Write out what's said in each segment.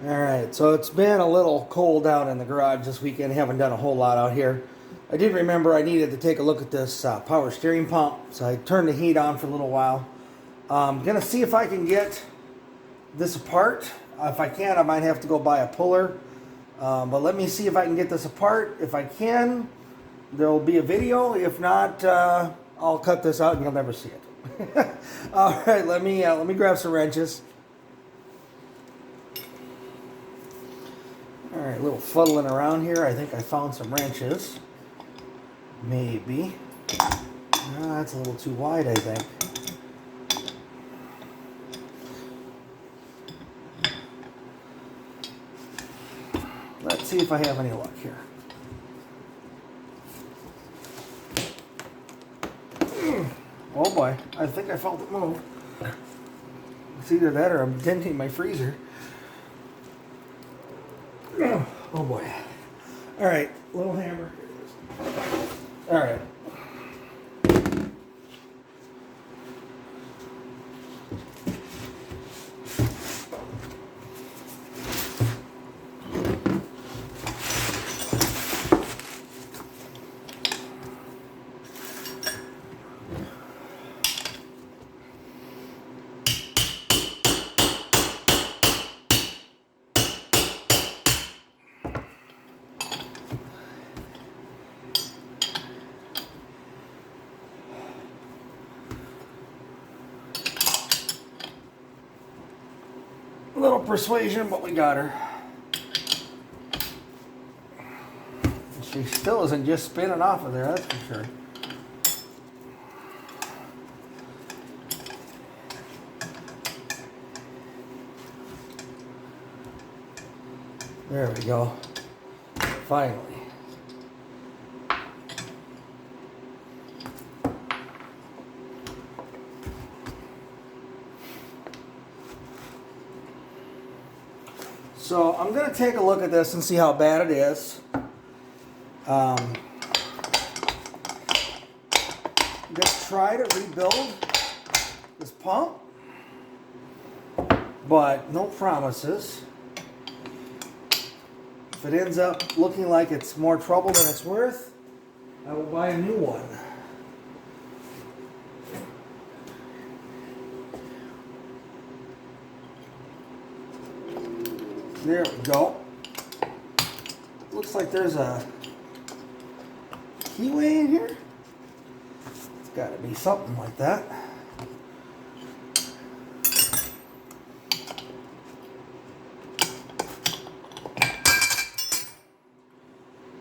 Alright, so it's been a little cold out in the garage this weekend. Haven't done a whole lot out here. I did remember I needed to take a look at this power steering pump, so I turned the heat on for a little while. I'm going to see if I can get this apart. If I can, I might have to go buy a puller. But let me see if I can get this apart. If I can, there'll be a video. If not, I'll cut this out and you'll never see it. Alright, let me grab some wrenches. Alright, a little fuddling around here. I think I found some wrenches. Maybe. That's a little too wide, I think. Let's see if I have any luck here. Oh boy, I think I felt it move. It's either that or I'm denting my freezer. Oh boy. Alright, little hammer. Alright. Little persuasion, but we got her. She still isn't just spinning off of there, that's for sure. There we go. Finally. So I'm going to take a look at this and see how bad it is. Just try to rebuild this pump, but no promises. If it ends up looking like it's more trouble than it's worth, I will buy a new one. There we go. Looks like there's a keyway in here. It's got to be something like that.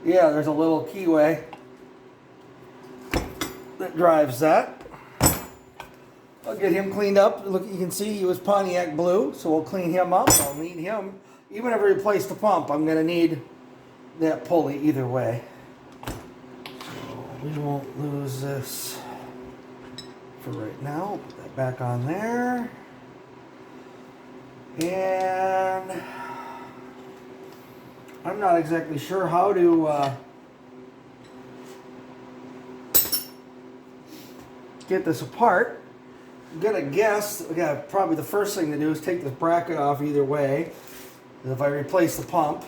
Yeah, there's a little keyway that drives that. I'll get him cleaned up. Look, you can see he was Pontiac blue, so we'll clean him up. I'll need him. Even if I replace the pump, I'm going to need that pulley either way. So we won't lose this for right now. Put that back on there. And I'm not exactly sure how to get this apart. I'm going to guess, probably the first thing to do is take this bracket off either way. If I replace the pump,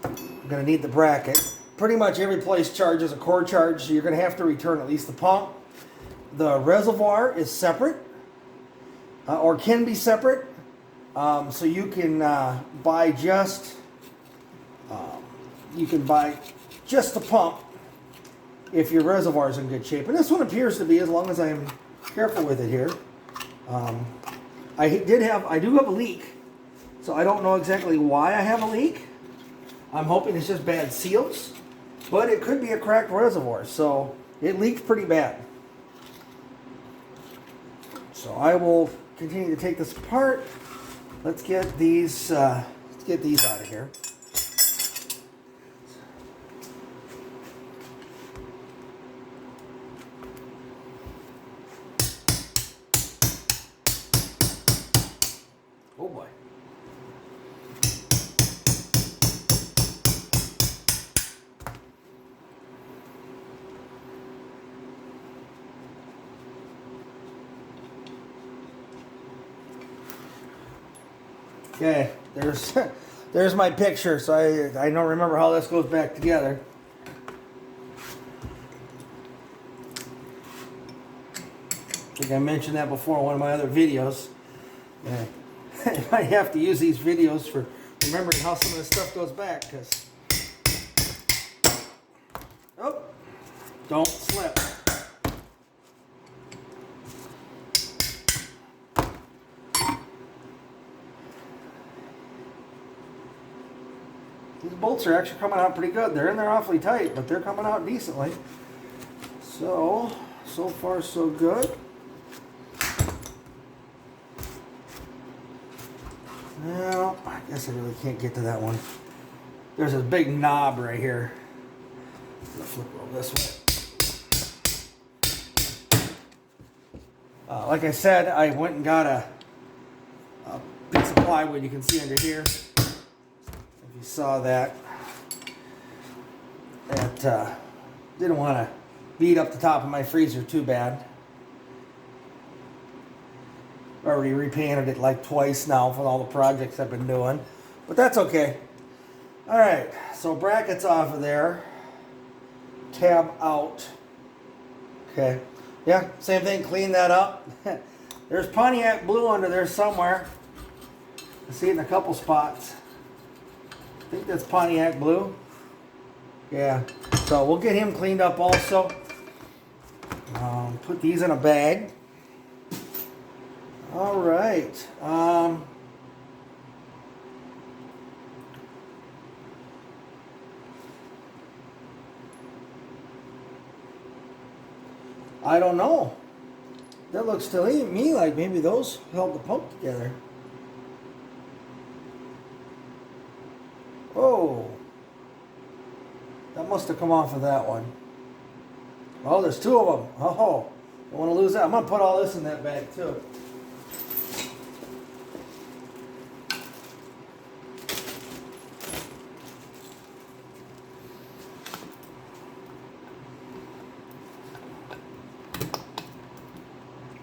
I'm going to need the bracket. Pretty much every place charges a core charge, so you're going to have to return at least the pump. The reservoir is separate, or can be separate, so you can buy just the pump if your reservoir is in good shape. And this one appears to be, as long as I'm careful with it here. I do have a leak. So I don't know exactly why I have a leak. I'm hoping it's just bad seals, but it could be a cracked reservoir. So it leaked pretty bad. So I will continue to take this apart. Let's get these out of here. Oh boy. Okay, there's there's my picture, so I don't remember how this goes back together. I think I mentioned that before in one of my other videos. Yeah. I might have to use these videos for remembering how some of this stuff goes back, because oh, don't slip. These bolts are actually coming out pretty good. They're in there awfully tight, but they're coming out decently. So far so good. Well, I guess I really can't get to that one. There's a big knob right here. I'm gonna flip it over this way. Like I said, I went and got a piece of plywood you can see under here. If you saw that. Didn't want to beat up the top of my freezer too bad. Already repainted it like twice now for all the projects I've been doing. But that's okay. Alright, so brackets off of there. Tab out. Okay. Yeah, same thing, clean that up. There's Pontiac blue under there somewhere. I see it in a couple spots. I think that's Pontiac blue. Yeah, so we'll get him cleaned up also. Put these in a bag. All right. I don't know. That looks to me like maybe those held the pump together. Oh. That must have come off of that one. Oh, there's two of them. Oh, don't want to lose that. I'm going to put all this in that bag too.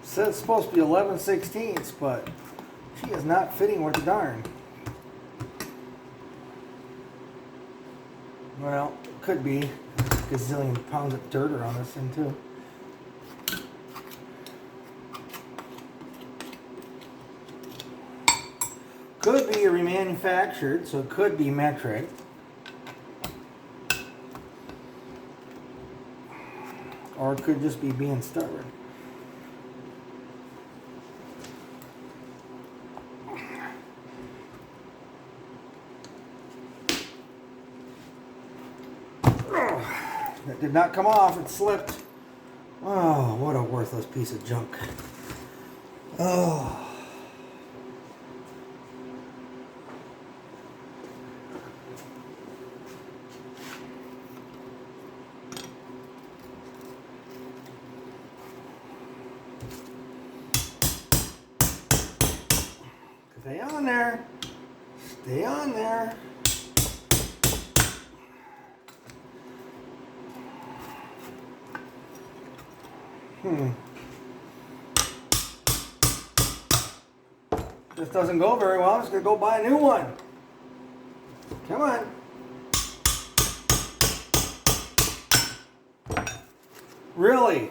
It says it's supposed to be 11/16, but she is not fitting worth a darn. Well, it could be a gazillion pounds of dirt around this thing too. Could be remanufactured, so it could be metric. Or it could just be being stubborn. That did not come off, it slipped. Oh, what a worthless piece of junk. Oh. Stay on there. Stay on there. This doesn't go very well. I'm just going to go buy a new one. Come on. Really?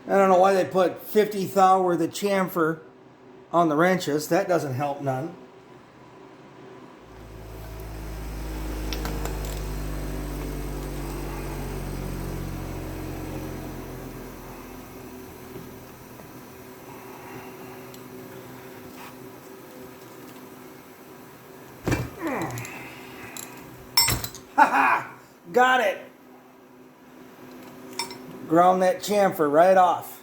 I don't know why they put 50 thou worth of chamfer on the wrenches. That doesn't help none. Haha! Got it! Ground that chamfer right off.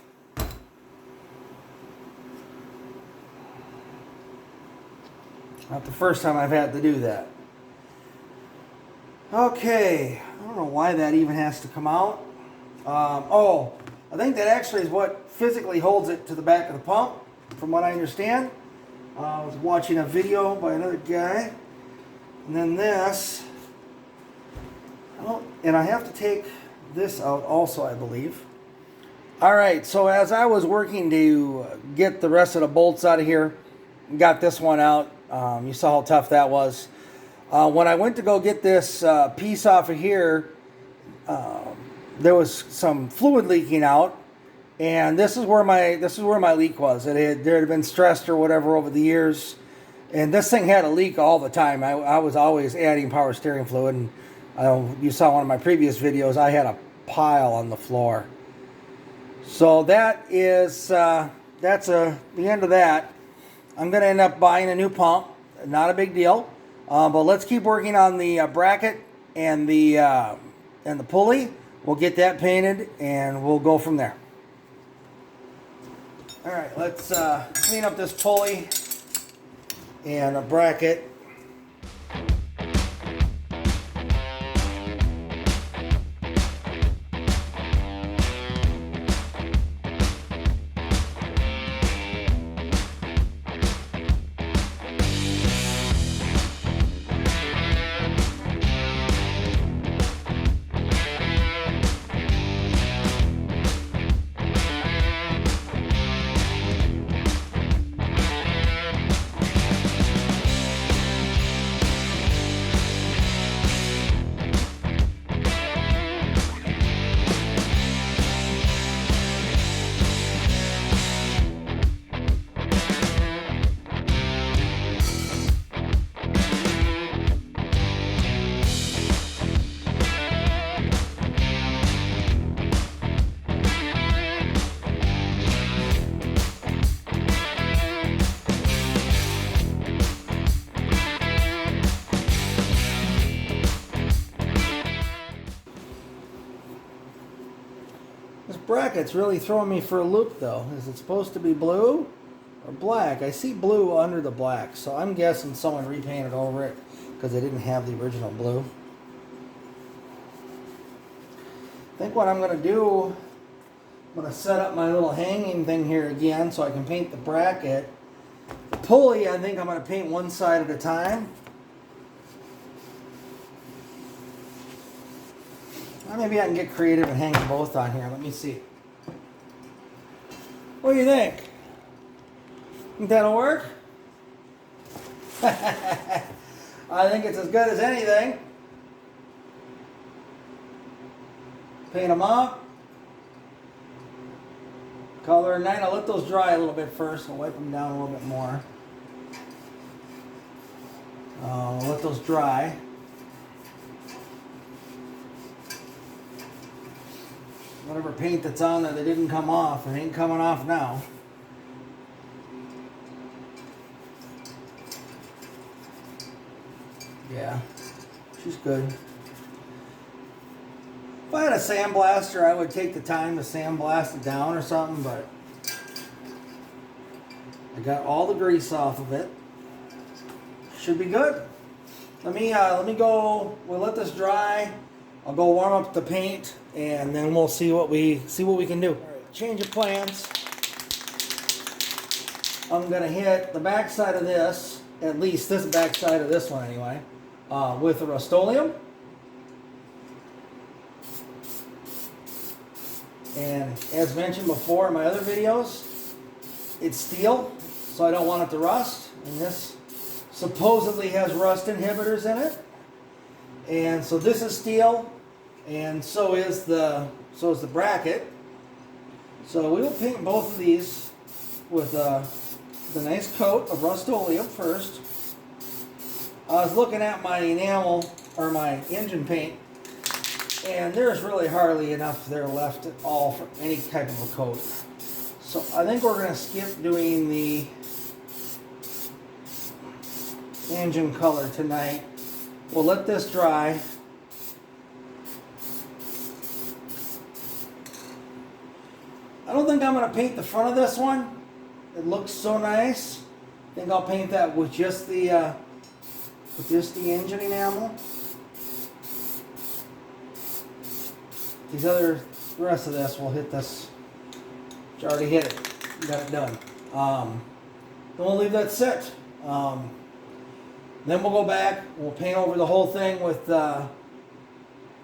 Not the first time I've had to do that. Okay, I don't know why that even has to come out. Oh, I think that actually is what physically holds it to the back of the pump, from what I understand. I was watching a video by another guy. And then this, I don't And I have to take this out also, I believe. All right, so as I was working to get the rest of the bolts out of here, got this one out. You saw how tough that was. When I went to go get this piece off of here, there was some fluid leaking out, and this is where my leak was. There had been stressed or whatever over the years, and this thing had a leak all the time. I was always adding power steering fluid, and you saw one of my previous videos. I had a pile on the floor. So that is that's the end of that. I'm going to end up buying a new pump. Not a big deal, but let's keep working on the bracket and the pulley. We'll get that painted and we'll go from there. All right, let's clean up this pulley and a bracket. Bracket's really throwing me for a loop though. Is it supposed to be blue or black? I see blue under the black, so I'm guessing someone repainted over it because they didn't have the original blue. I think what I'm going to do, I'm going to set up my little hanging thing here again so I can paint the bracket. The pulley, I think I'm going to paint one side at a time. Maybe I can get creative and hang them both on here. Let me see. What do you think? Think that'll work? I think it's as good as anything. Paint them up. Color and night. I'll let those dry a little bit first. I'll wipe them down a little bit more. I'll let those dry. Whatever paint that's on there that didn't come off, it ain't coming off now. Yeah, she's good. If I had a sandblaster, I would take the time to sandblast it down or something, but I got all the grease off of it. Should be good. Let me go. We'll let this dry. I'll go warm up the paint, and then we'll see what we can do. All right, change of plans. I'm gonna hit the back side of this, at least this back side of this one anyway, with a Rust-Oleum. And as mentioned before in my other videos, it's steel, so I don't want it to rust. And this supposedly has rust inhibitors in it. And so this is steel, and so is the bracket. So we will paint both of these with a nice coat of Rust-Oleum first. I was looking at my enamel or my engine paint, and there's really hardly enough there left at all for any type of a coat. So I think we're going to skip doing the engine color tonight. We'll let this dry. I don't think I'm going to paint the front of this one. It looks so nice. I think I'll paint that with just the engine enamel. The rest of this, we'll hit this. You already hit it. You got it done. Then we'll leave that sit. Then we'll go back. We'll paint over the whole thing with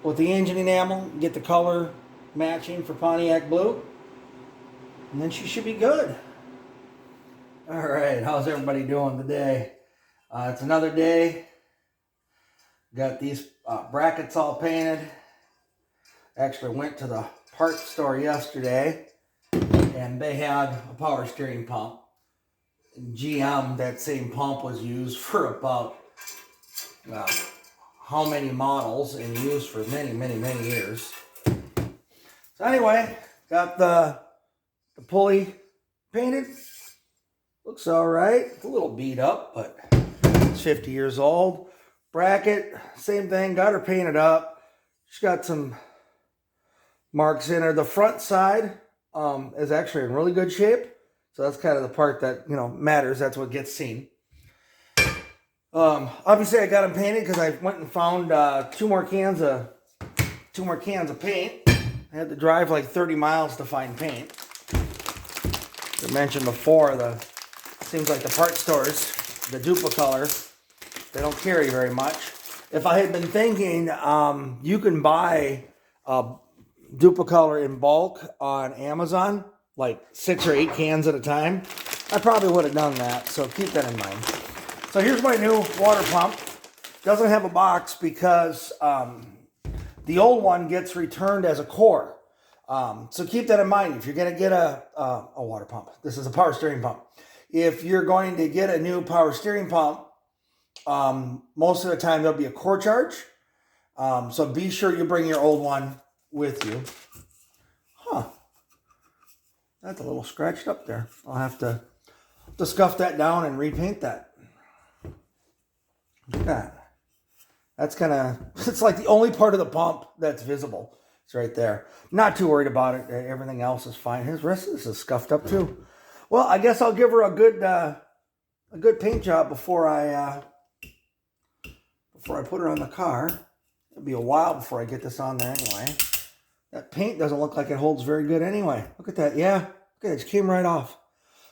with the engine enamel, get the color matching for Pontiac blue, and then she should be good. All right, how's everybody doing today? It's another day. Got these brackets all painted. Actually went to the parts store yesterday, and they had a power steering pump. GM, that same pump was used for about, well, how many models, and used for many, many, many years. So anyway, got the pulley painted. Looks all right. It's a little beat up, but it's 50 years old. Bracket, same thing. Got her painted up. She's got some marks in her. The front side is actually in really good shape. So that's kind of the part that, you know, matters. That's what gets seen. Obviously, I got them painted because I went and found two more cans of paint. I had to drive like 30 miles to find paint. As I mentioned before, seems like the part stores, the Duplicolor, they don't carry very much. If I had been thinking, you can buy Duplicolor in bulk on Amazon, like 6 or 8 cans at a time, I probably would have done that, so keep that in mind. So here's my new water pump. Doesn't have a box because the old one gets returned as a core. So keep that in mind if you're going to get a water pump. This is a power steering pump. If you're going to get a new power steering pump, most of the time there'll be a core charge. So be sure you bring your old one with you. Huh. That's a little scratched up there. I'll have to scuff that down and repaint that. Look at that. That's kind of, it's like the only part of the pump that's visible. It's right there. Not too worried about it. Everything else is fine. His rest of this is scuffed up too. Well, I guess I'll give her a good paint job before I put her on the car. It'll be a while before I get this on there anyway. That paint doesn't look like it holds very good anyway. Look at that. Yeah. Look at it. It just came right off.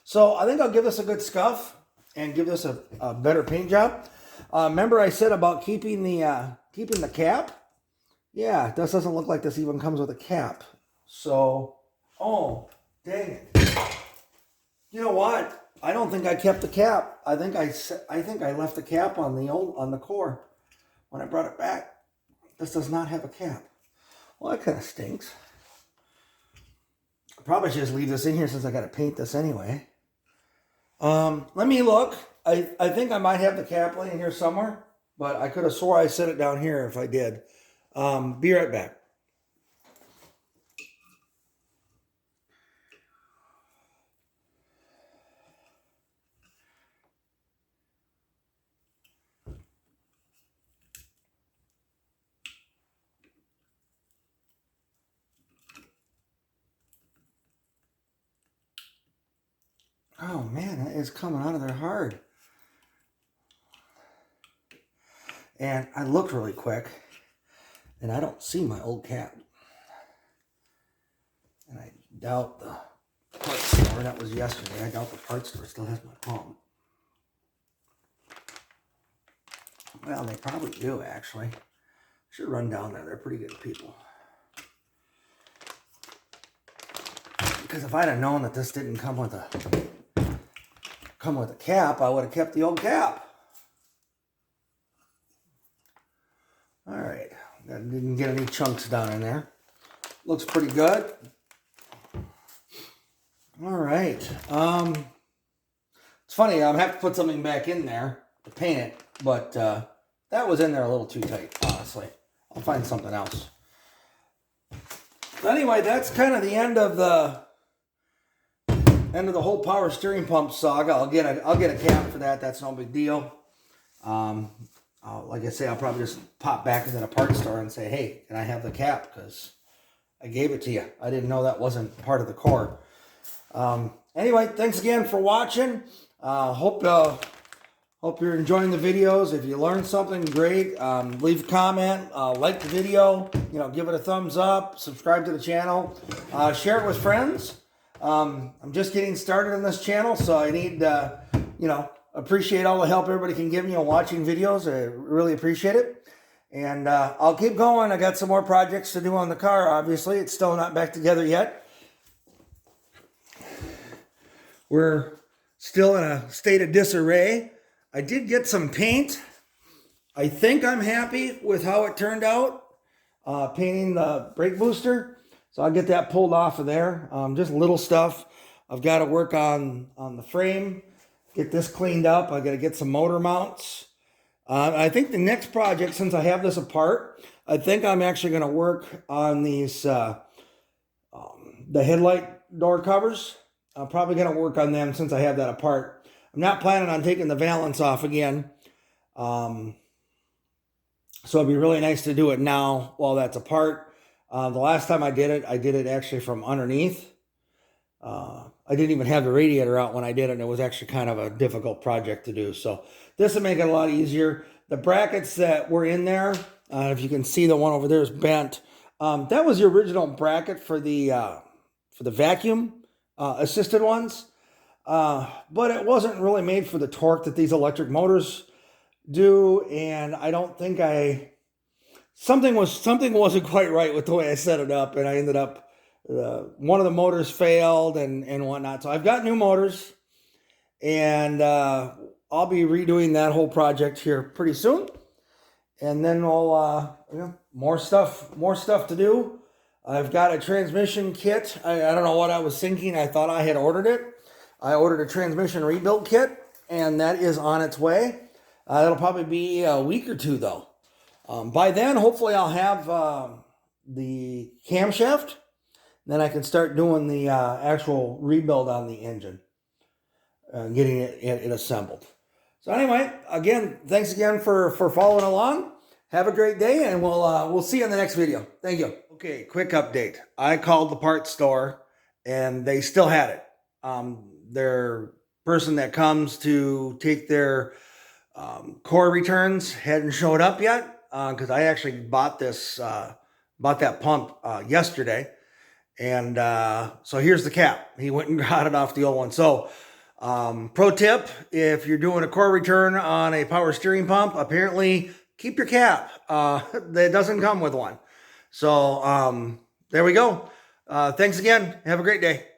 So I think I'll give this a good scuff and give this a better paint job. Remember I said about keeping the cap? Yeah, this doesn't look like this even comes with a cap. So, oh, dang it. You know what? I don't think I kept the cap. I think I left the cap on the core when I brought it back. This does not have a cap. Well, that kind of stinks. I probably should just leave this in here since I got to paint this anyway. Let me look. I think I might have the cap laying here somewhere, but I could have swore I set it down here if I did. Be right back. Oh man, that is coming out of there hard. And I looked really quick, and I don't see my old cap. And I doubt the parts store, that was yesterday, I doubt the parts store still has my pump. Well, they probably do, actually. Should run down there. They're pretty good people. Because if I'd have known that this didn't come with a cap, I would have kept the old cap. All right, didn't get any chunks down in there. Looks pretty good. All right. It's funny, I'm gonna have to put something back in there to paint it, but that was in there a little too tight, honestly. I'll find something else. But anyway, that's kind of the end of the whole power steering pump saga. I'll get a cap for that. That's no big deal. Like I say, I'll probably just pop back into the parts store and say, hey, can I have the cap? Because I gave it to you. I didn't know that wasn't part of the core. Anyway, thanks again for watching. Hope you're enjoying the videos. If you learned something, great. Leave a comment, like the video, give it a thumbs up, subscribe to the channel, share it with friends. I'm just getting started on this channel, so I need, appreciate all the help everybody can give me on watching videos. I really appreciate it. And I'll keep going. I got some more projects to do on the car, obviously. It's still not back together yet. We're still in a state of disarray. I did get some paint. I think I'm happy with how it turned out, painting the brake booster. So I'll get that pulled off of there. Just little stuff. I've got to work on the frame, get this cleaned up. I got to get some motor mounts. I think the next project, since I have this apart, I think I'm actually going to work on these, the headlight door covers. I'm probably going to work on them since I have that apart. I'm not planning on taking the valance off again. So it'd be really nice to do it now while that's apart. The last time I did it actually from underneath. I didn't even have the radiator out when I did it, and it was actually kind of a difficult project to do. So this will make it a lot easier. The brackets that were in there, if you can see the one over there is bent. That was the original bracket for the vacuum assisted ones. But it wasn't really made for the torque that these electric motors do, and I don't think something wasn't quite right with the way I set it up, and I ended up one of the motors failed and whatnot. So I've got new motors, and I'll be redoing that whole project here pretty soon, and then I'll more stuff to do. I've got a transmission kit. I don't know what I was thinking. I thought I had ordered it. I ordered a transmission rebuild kit, and that is on its way. It'll probably be a week or two, though. By then, hopefully, I'll have the camshaft. Then I can start doing the actual rebuild on the engine, getting it assembled. So anyway, again, thanks again for following along. Have a great day, and we'll see you in the next video. Thank you. Okay, quick update. I called the parts store, and they still had it. Their person that comes to take their core returns hadn't showed up yet, because I actually bought that pump yesterday, and so here's the cap. He went and got it off the old one. So pro tip, if you're doing a core return on a power steering pump, apparently keep your cap. That doesn't come with one. So there we go. Thanks again. Have a great day.